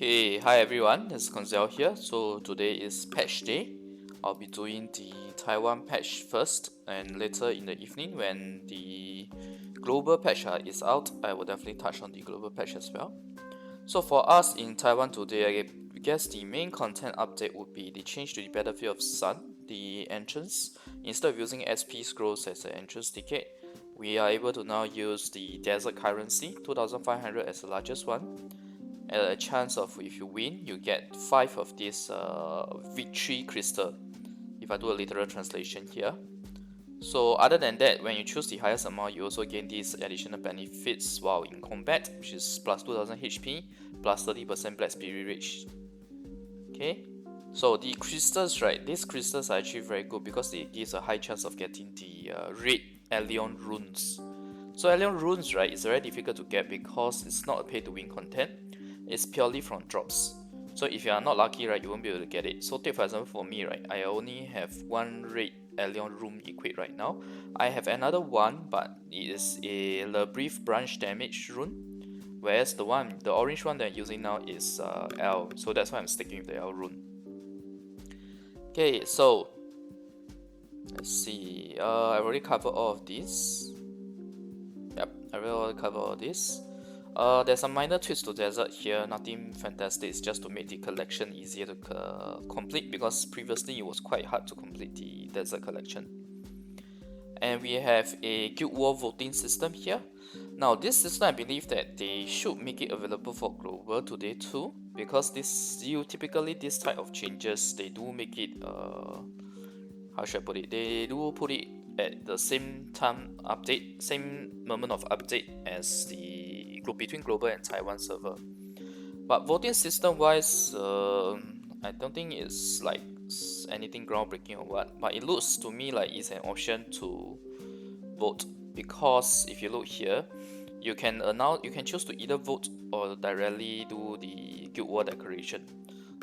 Okay, hi everyone, it's Koinzell here. So today is patch day. I'll be doing the Taiwan patch first, and later in the evening when the global patch is out, I will definitely touch on the global patch as well. So for us in Taiwan today, I guess the main content update would be the change to the Battlefield of Sun, the entrance. Instead of using SP scrolls as an entrance ticket, we are able to now use the desert currency, 2500 as the largest one. A chance of, if you win, you get 5 of this victory crystal, if I do a literal translation here. So other than that, when you choose the highest amount, you also gain these additional benefits while in combat, which is plus 2000 HP, plus 30% Black Spirit Rage. Okay, so the crystals, right, these crystals are actually very good because they give a high chance of getting the red Allion runes. So Allion runes, right, is very difficult to get because it's not a pay to win content. It's purely from drops. So if you are not lucky, right, you won't be able to get it. So take for example for me, right, I only have one red Allion rune equipped right now. I have another one, but it is a Le Brief branch damage rune, whereas the orange one that I'm using now is L. So that's why I'm sticking with the L rune. Okay, so let's see. I've already covered all of this. Yep, I will cover all this. There's some minor tweaks to Desert here, nothing fantastic, it's just to make the collection easier to complete because previously it was quite hard to complete the Desert collection. And we have a Guild War voting system here. Now this system, I believe that they should make it available for global today too, because typically this type of changes, they do make it, how should I put it, they do put it at the same time update, same moment of update as the group between global and Taiwan server. But voting system wise, I don't think it's like anything groundbreaking or what, but it looks to me like it's an option to vote, because if you look here, you can choose to either vote or directly do the guild war decoration.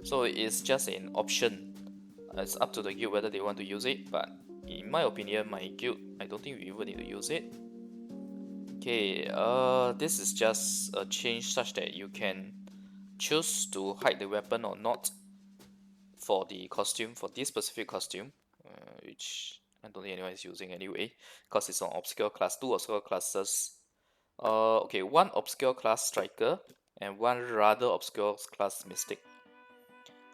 So it's just an option. It's up to the guild whether they want to use it, but in my opinion, my guild, I don't think we even need to use it. Okay, this is just a change such that you can choose to hide the weapon or not for the costume, for this specific costume, which I don't think anyone is using anyway, because it's on obscure class, 2 obscure classes. Okay, 1 obscure class striker and 1 rather obscure class mystic.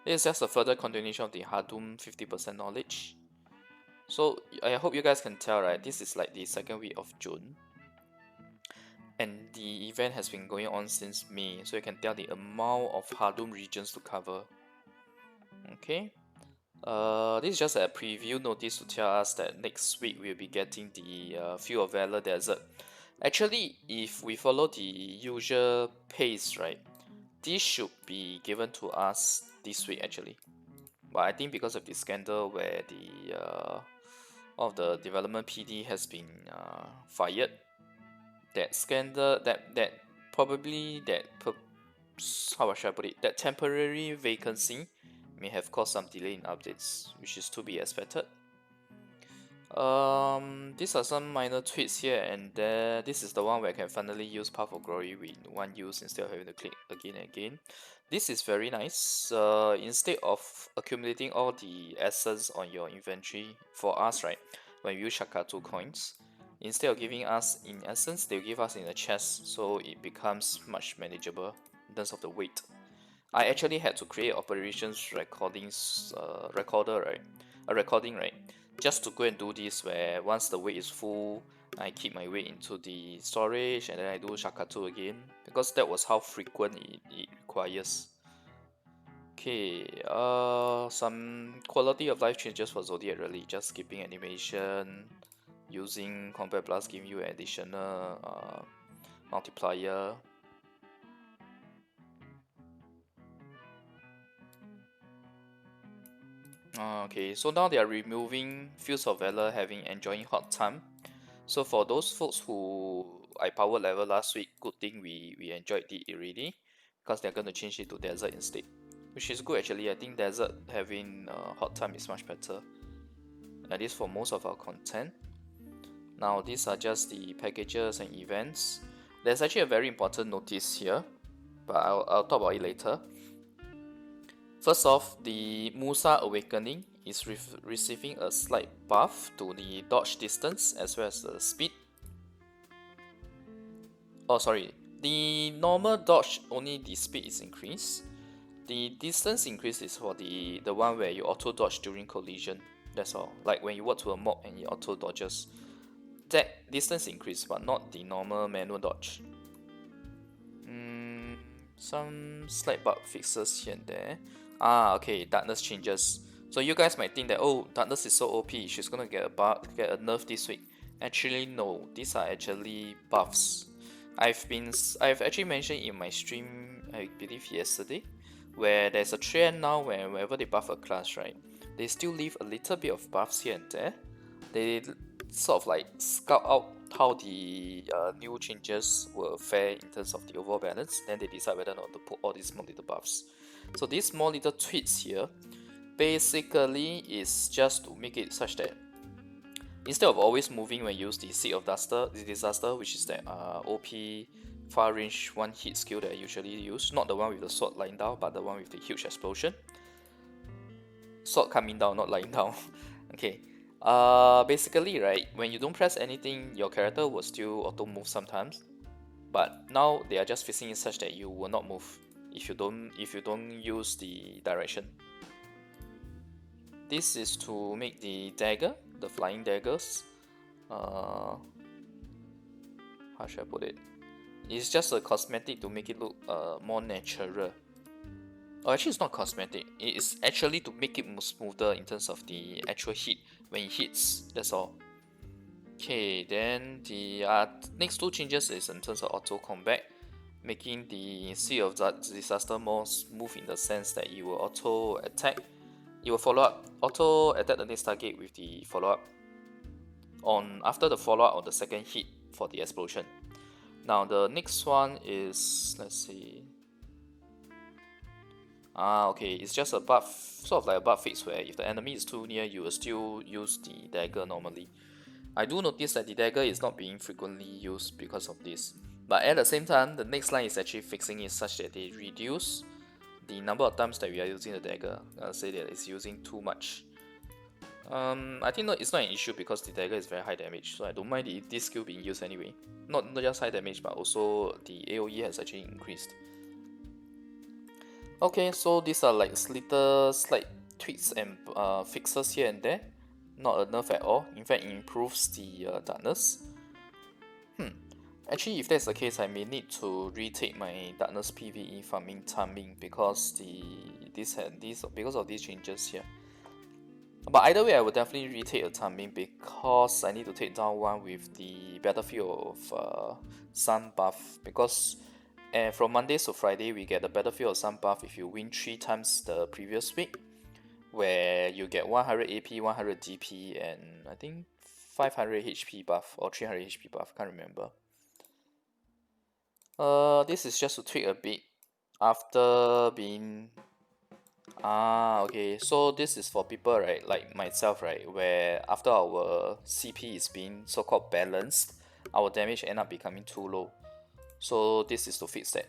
This is just a further continuation of the Hardum 50% knowledge. So I hope you guys can tell, right, this is like the second week of June, and the event has been going on since May, so you can tell the amount of Hardum regions to cover. Okay, this is just a preview notice to tell us that next week we'll be getting the Field of Valor Desert. Actually, if we follow the usual pace, right, this should be given to us this week actually. But I think because of the scandal where the of the development PD has been fired, that scandal, that probably how should I put it, that temporary vacancy may have caused some delay in updates, which is to be expected. These are some minor tweaks here and there. This is the one where I can finally use Path of Glory with one use instead of having to click again and again. This is very nice. Instead of accumulating all the essence on your inventory, for us, right, when we use Shakatu coins, instead of giving us in essence, they'll give us in a chest, so it becomes much manageable in terms of the weight. I actually had to create operations recorder, right, a recording, right, just to go and do this, where once the weight is full, I keep my weight into the storage and then I do Shakatu again, because that was how frequent it requires. Okay, some quality of life changes for Zodiac really, just skipping animation, using Combat Blast giving you additional multiplier. Okay, so now they are removing Fields of Valor having enjoying hot time. So for those folks who I power level last week, good thing we enjoyed it already, because they're going to change it to Desert instead, which is good actually. I think Desert having hot time is much better, at least for most of our content. Now these are just the packages and events. There's actually a very important notice here, but I'll talk about it later. First off, the Musa Awakening is receiving a slight buff to the dodge distance as well as the speed. Oh, sorry. The normal dodge, only the speed is increased. The distance increase is for the one where you auto dodge during collision. That's all. Like when you walk to a mob and you auto dodges. That distance increase, but not the normal manual dodge. Some slight bug fixes here and there. Okay, darkness changes. So you guys might think that, oh, darkness is so OP, she's gonna get a nerf this week. Actually, no. These are actually buffs. I've actually mentioned in my stream, I believe yesterday, where there's a trend now where whenever they buff a class, right, they still leave a little bit of buffs here and there. They sort of like scout out how the new changes will fare in terms of the overall balance, then they decide whether or not to put all these small little buffs. So these small little tweaks here basically is just to make it such that instead of always moving when you use the Seed of Disaster, which is that OP far range one hit skill that I usually use, not the one with the sword lying down, but the one with the huge explosion. Sword coming down, not lying down. Okay. Basically, right, when you don't press anything, your character will still auto move sometimes. But now they are just fixing it such that you will not move if you don't use the direction. This is to make the dagger, the flying daggers. How should I put it? It's just a cosmetic to make it look more natural. Oh, actually, it's not cosmetic. It is actually to make it smoother in terms of the actual hit when it hits. That's all. Okay, then the next two changes is in terms of auto combat, making the Sea of Disaster more smooth in the sense that you will auto attack. You will follow up, auto attack the next target with the follow up after the follow up on the second hit for the explosion. Now the next one is, let's see. Okay, it's just a buff, sort of like a buff fix where if the enemy is too near, you will still use the dagger normally. I do notice that the dagger is not being frequently used because of this. But at the same time, the next line is actually fixing it such that they reduce the number of times that we are using the dagger. I'll say that it's using too much. I think it's not an issue because the dagger is very high damage, so I don't mind this skill being used anyway. Not just high damage, but also the AoE has actually increased. Okay, so these are like little slight tweaks and fixes here and there. Not a nerf at all. In fact, it improves the darkness. Actually, if that's the case, I may need to retake my darkness PvE farming timing because because of these changes here. But either way, I will definitely retake a timing because I need to take down one with the Battlefield of Sun buff, because from Mondays to Friday we get the Battlefield of Sun buff if you win 3 times the previous week, where you get 100 AP, 100 DP, and I think 500 HP buff or 300 HP buff, can't remember. This is just to tweak a bit after being okay, so this is for people, right, like myself, right, where after our CP is being so-called balanced, our damage end up becoming too low. So this is to fix that,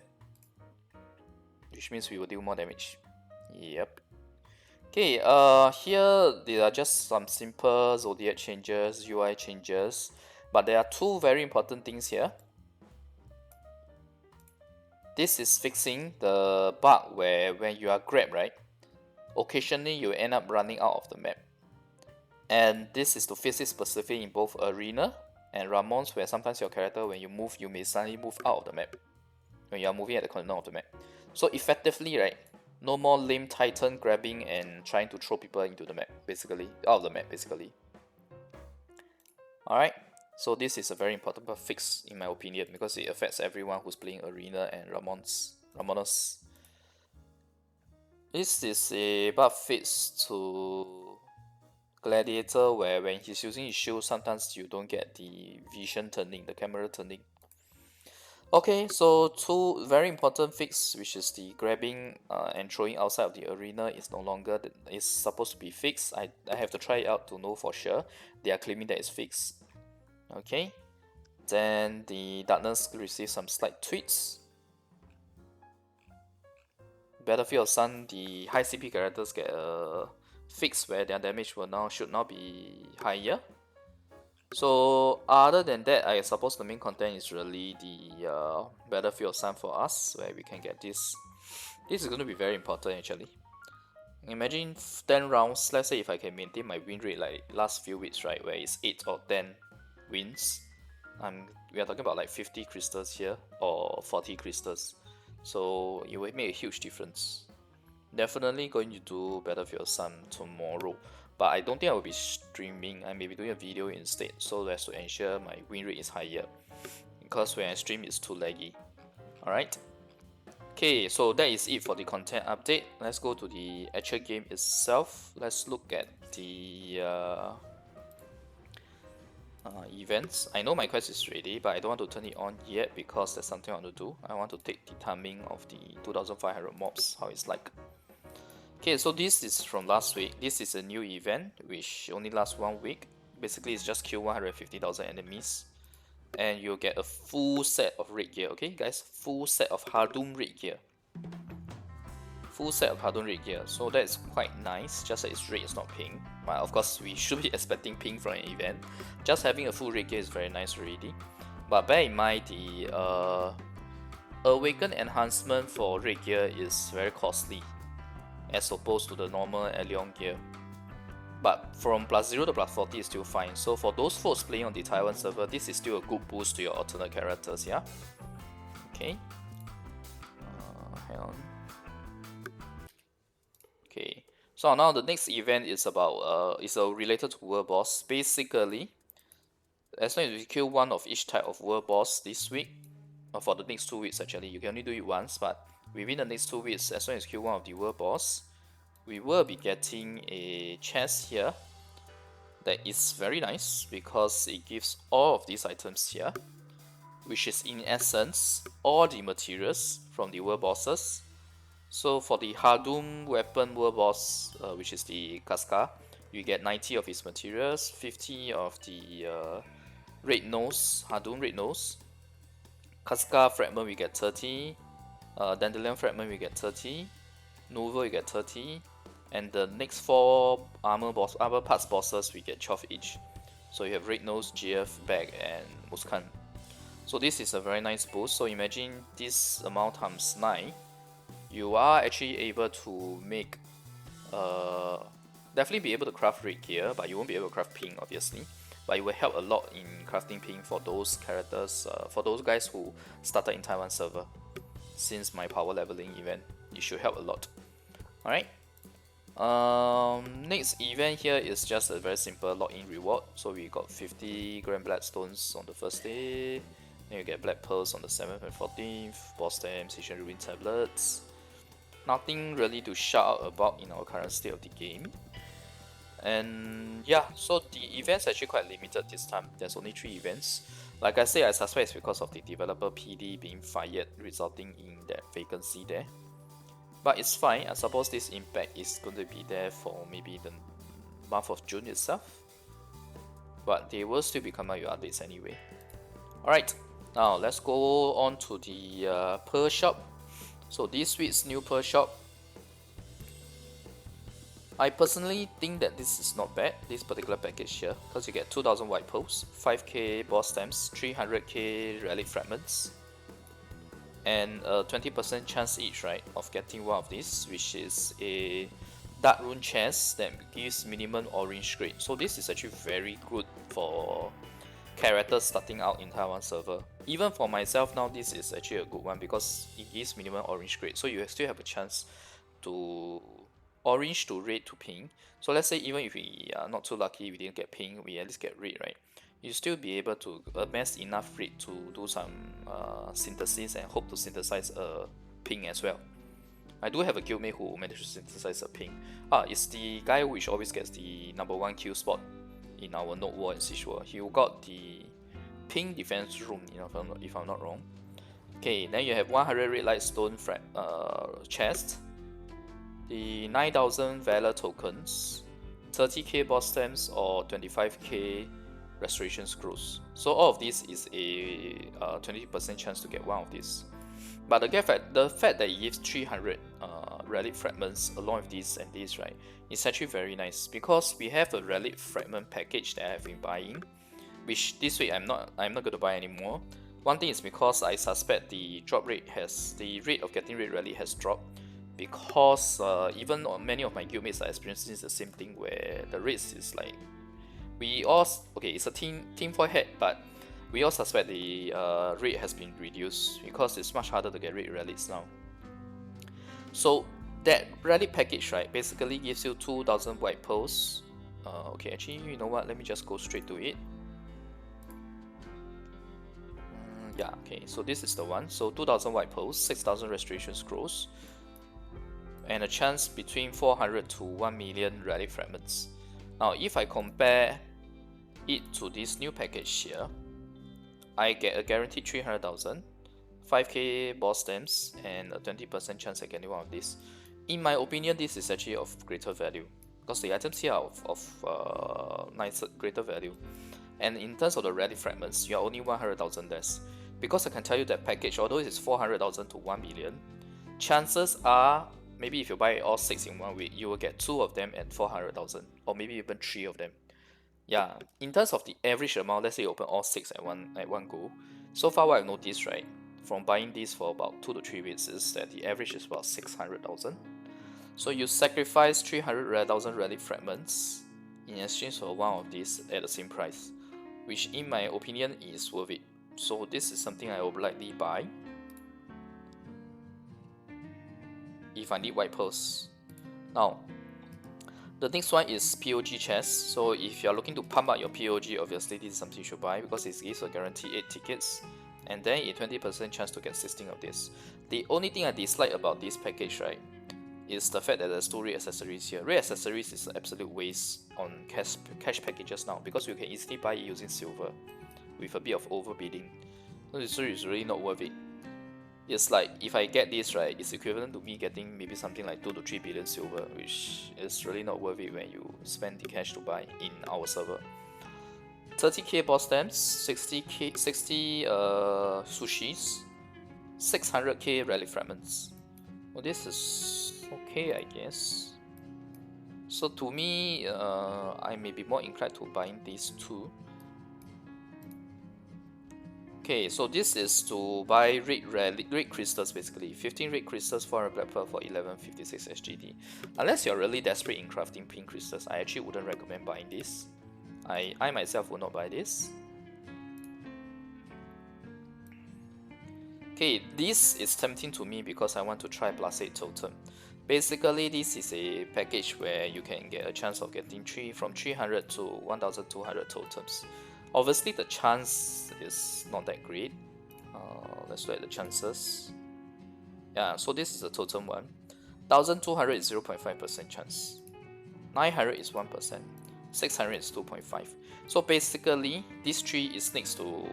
which means we will deal more damage. Yep. Okay, here there are just some simple zodiac changes, UI changes, but there are two very important things here. This is fixing the bug where when you are grabbed, right, occasionally you end up running out of the map. And this is to fix it specifically in both Arena and Ramon's, where sometimes your character, when you move, you may suddenly move out of the map when you are moving at the corner of the map. So effectively, right, no more lame Titan grabbing and trying to throw people into the map, basically, out of the map, basically. Alright, so this is a very important fix in my opinion because it affects everyone who's playing Arena and Ramonos. This is a buff fix to Gladiator, where when he's using his shield, sometimes you don't get the vision turning, the camera turning. Okay, so two very important fix, which is the grabbing and throwing outside of the arena, is no longer is supposed to be fixed. I have to try it out to know for sure. They are claiming that it's fixed. Okay, then the darkness receives some slight tweaks. Battlefield Sun, the high CP characters get a fix where their damage should now be higher. So other than that, I suppose the main content is really the Battlefield Sun for us, where we can get this. This is going to be very important actually. Imagine 10 rounds, let's say if I can maintain my win rate like last few weeks, right, where it's 8 or 10 wins. We are talking about like 50 crystals here or 40 crystals. So it will make a huge difference. Definitely going to do Battlefield Sun tomorrow, but I don't think I will be streaming. I may be doing a video instead, so as to ensure my win rate is higher, because when I stream it's too laggy. Alright. Okay, so that is it for the content update. Let's go to the actual game itself. Let's look at the events. I know my quest is ready, but I don't want to turn it on yet because there's something I want to do. I want to take the timing of the 2500 mobs, how it's like. Okay, so this is from last week. This is a new event which only lasts 1 week. Basically, it's just kill 150,000 enemies, and you'll get a full set of raid gear. Okay, guys, full set of Hardum raid gear. Full set of Hardum raid gear. So that is quite nice. Just that its raid is not ping. But of course, we should be expecting ping from an event. Just having a full raid gear is very nice already. But bear in mind the Awaken enhancement for raid gear is very costly, as opposed to the normal Allion gear. But from +0 to +40 is still fine. So for those folks playing on the Taiwan server, this is still a good boost to your alternate characters, yeah? Okay. Hang on. Okay. So now the next event is about related to world boss. Basically, as long as you kill one of each type of world boss this week, or for the next 2 weeks actually, you can only do it once, but within the next 2 weeks, as long as you kill one of the world boss, we will be getting a chest here that is very nice because it gives all of these items here, which is in essence all the materials from the world bosses. So for the Hardum weapon world boss, which is the Casca, you get 90 of his materials, 50 of the red nose, Hardum red nose. Casca fragment we get 30, Dandelion fragment we get 30, Novel we get 30, and the next 4 armor parts bosses we get 12 each. So you have Red Nose, GF, Bag, and Muskan. So this is a very nice boost. So imagine this amount times 9, you are actually able to make definitely be able to craft raid gear, but you won't be able to craft ping obviously. But it will help a lot in crafting ping for those characters, for those guys who started in Taiwan server. Since my power leveling event, it should help a lot. Alright. Next event here is just a very simple login reward. So we got 50 Grand Bloodstones on the first day, then you get Black Pearls on the 7th and 14th, Boss Stamps, Ancient Ruin Tablets. Nothing really to shout out about in our current state of the game. And yeah, so the events are actually quite limited this time. There's only 3 events. Like I say, I suspect it's because of the developer PD being fired, resulting in that vacancy there. But it's fine. I suppose this impact is going to be there for maybe the month of June itself. But they will still be coming out with updates anyway. Alright, now let's go on to the Pearl Shop. So this week's new Pearl Shop, I personally think that this is not bad, this particular package here, because you get 2000 white pearls, 5k boss stamps, 300k relic fragments, and a 20% chance each, right, of getting one of these, which is a dark rune chest that gives minimum orange grade. So this is actually very good for characters starting out in Taiwan server. Even for myself now, this is actually a good one because it gives minimum orange grade, so you still have a chance to orange to red to pink. So let's say even if we are not too lucky, we didn't get pink, we at least get red, right? You still be able to amass enough red to do some synthesis and hope to synthesize a pink as well. I do have a guildmate who managed to synthesize a pink. It's the guy which always gets the #1 kill spot in our Node War and Siege War. He got the pink defense room, if I'm not wrong. Okay, then you have 100 red light stone chest, the 9000 valor tokens, 30k boss stamps, or 25k restoration scrolls. So all of this is a 20% chance to get one of these. But the fact that it gives 300 relic fragments along with this and this, right, is actually very nice, because we have a relic fragment package that I have been buying, which this week I'm not going to buy anymore. One thing is because I suspect the rate of getting red relic has dropped, because even many of my guildmates are experiencing the same thing, where the rates is like, it's a team for head, but we all suspect the rate has been reduced because it's much harder to get red relics now. So that relic package, right, basically gives you 2000 white pearls. Okay, actually, you know what, let me just go straight to it. Yeah, okay, so this is the one. So 2000 white pearls, 6000 restoration scrolls, and a chance between 400 to 1 million relic fragments. Now if I compare it to this new package here, I get a guaranteed 300,000, 5k boss stamps, and a 20% chance at getting one of these. In my opinion, this is actually of greater value, because the items here are of greater value. And in terms of the relic fragments, you are only 100,000 less. Because I can tell you that package, although it is 400,000 to 1 million, chances are, maybe if you buy all 6 in 1 week, you will get 2 of them at 400,000, or maybe even 3 of them. Yeah, in terms of the average amount, let's say you open all 6 at one go. So far what I've noticed, right, from buying these for about 2 to 3 weeks, is that the average is about 600,000. So you sacrifice 300,000 relic fragments in exchange for one of these at the same price, which in my opinion is worth it. So this is something I will likely buy if I need white pearls. Now, the next one is POG chest. So if you're looking to pump up your POG, obviously this is something you should buy, because it gives a guarantee 8 tickets, and then a 20% chance to get 16 of this. The only thing I dislike about this package, right, is the fact that there's 2 red accessories here. Red accessories is an absolute waste on cash packages now, because you can easily buy it using silver with a bit of overbidding. So it's really not worth it. It's like, if I get this, right, it's equivalent to me getting maybe something like 2 to 3 billion silver, which is really not worth it when you spend the cash to buy in our server. 30k boss stamps, 60 sushis, 600k relic fragments. Well, this is okay, I guess. So to me, I may be more inclined to buying these two. Okay, so this is to buy red crystals, basically 15 red crystals, 400 black pearl for 1156 SGD. Unless you're really desperate in crafting pink crystals, I actually wouldn't recommend buying this. I myself would not buy this. Okay, this is tempting to me because I want to try plus 8 totem. Basically, this is a package where you can get a chance of getting from 300 to 1200 totems. Obviously, the chance is not that great. Let's look at the chances. Yeah, so this is a totem one. 1200 is 0.5% chance. 900 is 1%. 600 is 2.5. So basically, this tree is next to.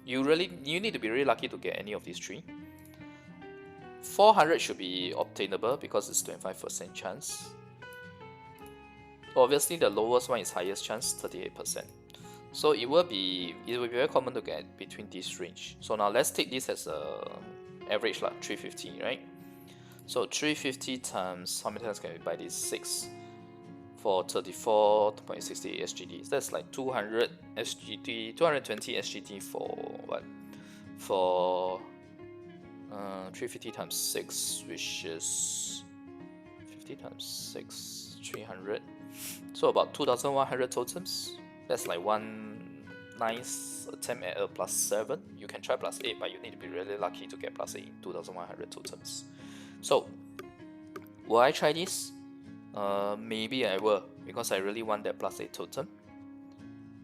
You need to be really lucky to get any of these 3. 400 should be obtainable because it's 25% chance. Obviously, the lowest one is highest chance, 38%. So it will be very common to get between this range. So now let's take this as a average, like 350, right? So 350 times, how many times can we buy this? 6 for 34.68 SGD. So that's like 200 SGD, 220 SGD for what? For 350 times 6, which is 50 times 6, 300. So about 2100 totems. That's like one nice attempt at a plus 7. You can try plus 8, but you need to be really lucky to get plus 8 in 2100 totems. So, will I try this? Maybe I will, because I really want that plus 8 totem.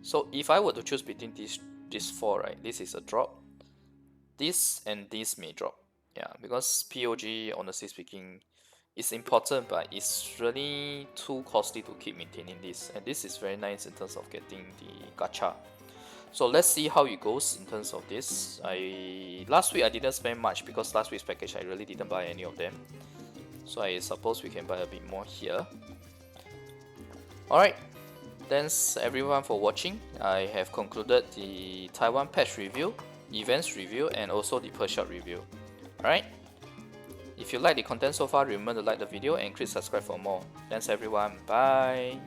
So if I were to choose between these 4, right, this is a drop. This and this may drop. Yeah, because POG, honestly speaking, is important, but it's really too costly to keep maintaining this. And this is very nice in terms of getting the gacha. So let's see how it goes in terms of this. Last week I didn't spend much because last week's package I really didn't buy any of them. So I suppose we can buy a bit more here. Alright, thanks everyone for watching. I have concluded the Taiwan patch review, events review, and also the per shot review. Alright? If you like the content so far, remember to like the video and click subscribe for more. Thanks everyone, bye!